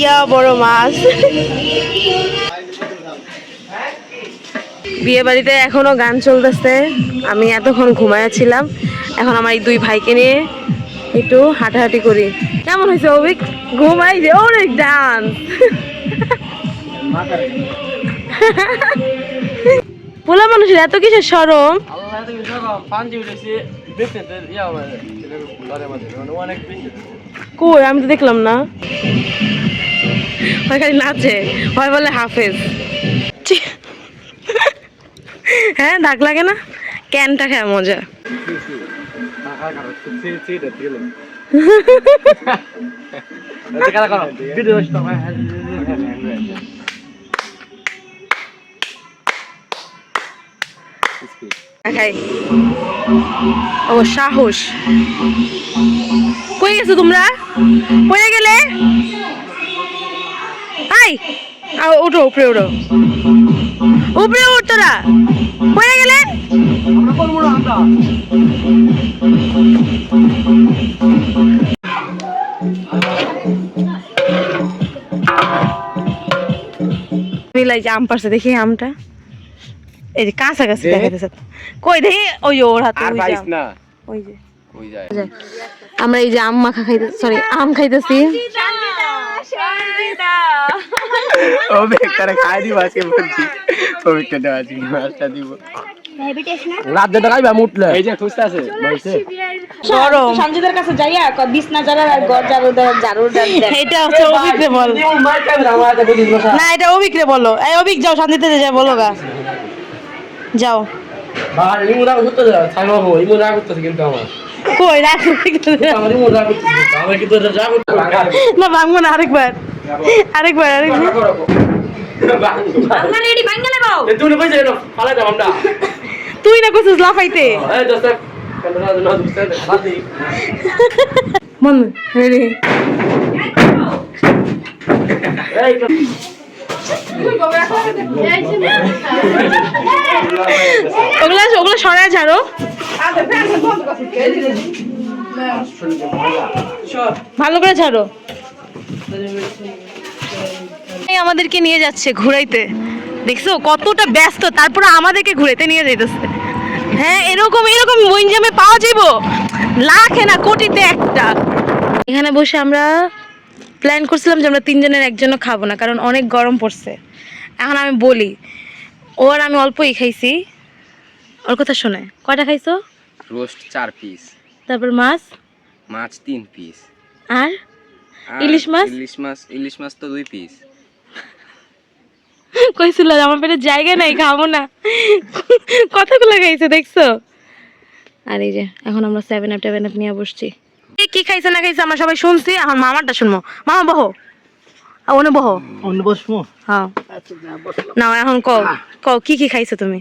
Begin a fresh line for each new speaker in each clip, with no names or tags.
ইয়া বড় মাছ। বিয়ে বাড়িতে এখনো গান চলতেছে। আমি এতক্ষণ ঘুমাইছিলাম, এখন আমার এই দুই ভাইকে নিয়ে একটু হাঁটাহাঁটি করি। কেমন হয়েছে অভিক? ঘুমাই যে অনেক ডান্স। পোলা মানুষের এত কিসের শরম? কই আমি তো দেখলাম না। খালি নাচে, হয় বলে হাফেজ। হ্যাঁ দাগ লাগে না, ক্যানটা খায় মজা। খাই ও সাহস। কই গেছো তোমরা? পড়ে গেলে? আই উঠো, উপরে উঠো, উপরে উঠ, তোরা পড়ে গেলে? মিলাই যে আম পারছে, দেখি আমটা এই যে কাছাকাছি দেখাতেছে। কই দেখি, ওই ওর হাতে ওই যে আমরা এই যে আম মাখা খাইতে, সরি আম খাইতেছি। অভিক যাও শান্তিতে যাও, বলো গা যাও। কই না ভাঙবো না, আরেকবার আরেকবার আরেকবার। তুই না কইছিস লাফাইতে। মন রেডি ওগুলা ওগুলো সরায় ছাড়ো, ভালো করে ছাড়ো। আমাদেরকে নিয়ে যাচ্ছে ঘুরাইতে, দেখছো কতটা ব্যস্ত, তারপরে আমাদেরকে ঘুরাইতে নিয়ে যাইতেছে। হ্যাঁ এরকম এরকম গঞ্জামে পাওয়া যাইবো লাখে না কোটিতে একটা। এখানে বসে আমরা প্ল্যান করছিলাম যে আমরা তিনজনের একজনও খাবো না, কারণ অনেক গরম পড়ছে। এখন আমি বলি, ওর আমি অল্পই খাইছি, ওর কথা শোনে। কয়টা খাইছো?
রোস্ট 4 পিস,
তারপর মাছ
মাছ 3 পিস,
আর ইলিশ মাছ
ইলিশ মাছ তো 2 পিস।
কইছিল আমার পেটে জায়গা নাই, খাবো না, কতগুলো খাইছে দেখছো। আর এই যে এখন আমরা 7-Up নিয়ে বসছি। কি খাইছে না খাইছে আমরা সবাই শুনছি, এখন মামারটা শুনবো। মামা বহো, ওনে বহো, ওনে বসবো। হ্যাঁ না এখন কও কও কি কি খাইছো তুমি?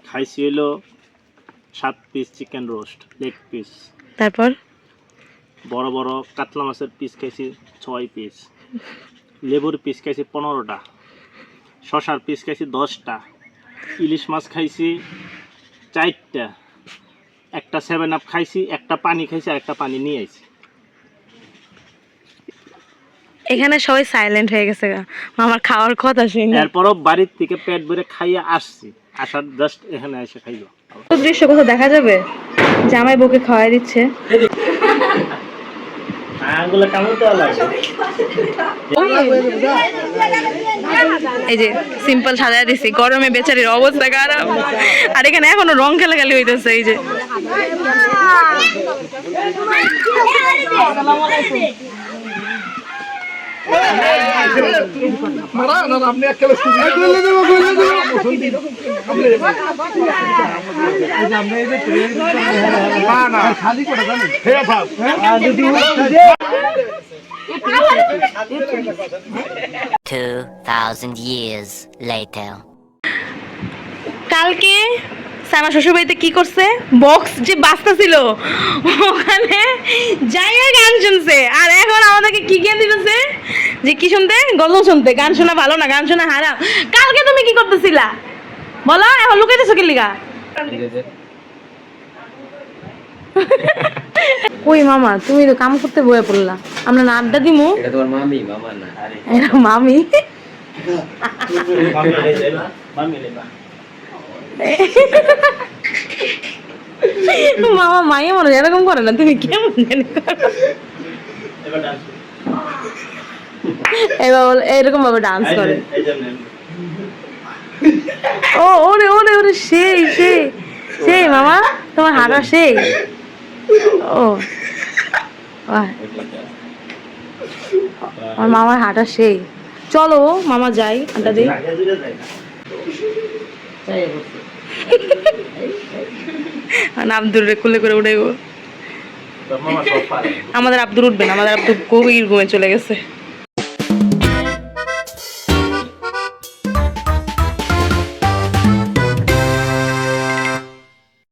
খাইছি হলো 7 piece chicken roast leg piece,
তারপর
বড় বড় কাতলা মাছের পিস খাইছি 6 পিস, লেবুর পিস খাইছি 15টা, শশার পিস খাইছি 10টা, ইলিশ মাছ খাইছি 4টা, একটা 7-Up খাইছি, একটা পানি খাইছি, আর একটা পানি নিয়ে আইছি।
এখানে সবাই সাইলেন্ট হয়ে গেছে, আমার খাওয়ার কথা শুনি।
এরপরও বাড়ির থেকে পেট ভরে খাইয়া আসছি, আসার জাস্ট এখানে এসে খাইলো।
দৃশ্য কোথাও দেখা যাবে, জামাই বউকে খাওয়াই দিচ্ছে। এই যে সিম্পল সাজায় দিছি, গরমে বেচারির অবস্থা খারাপ, আর এখানে এখনো রং খেলাখালি হইতেছে। এই যে কালকে আমার শ্বশুর বাড়িতে কি করছে, বক্স যে বাজতা ছিল ওখানে জায়গা গান শুনছে, আর এখন আমাদেরকে কি জ্ঞান দিতেছে যে কি শুনতে, গজল শুনতে। গান শোনা ভালো না, গান শোনা হারাম। কালকে তুমি কি করতেছিলা বলো, এখন লুকাইতেছো কি লিগা? কই মামা তুমি তো কাম করতে বয়ে পড়লা, আমরা না আড্ডা দিমু।
এটা তোমার মামি, মামা না।
এটা মামি। মামা মাইয়া মানুষ এরকম করে না, তুমি কেমন জানি করো। এবার এরকম ভাবে ডান্স করে। ও ওরে ওরে ওরে সেই সেই সেই মামা তোমার হাঁটা সেই। ও বাহ, আমার মামার হাঁটা সেই। চলো মামা যাই আড্ডা দিই। আব্দুর কুলে করে উঠে গো। আমাদের আব্দুর উঠবে না, আমাদের আব্দুর গভীর ঘুমে চলে গেছে।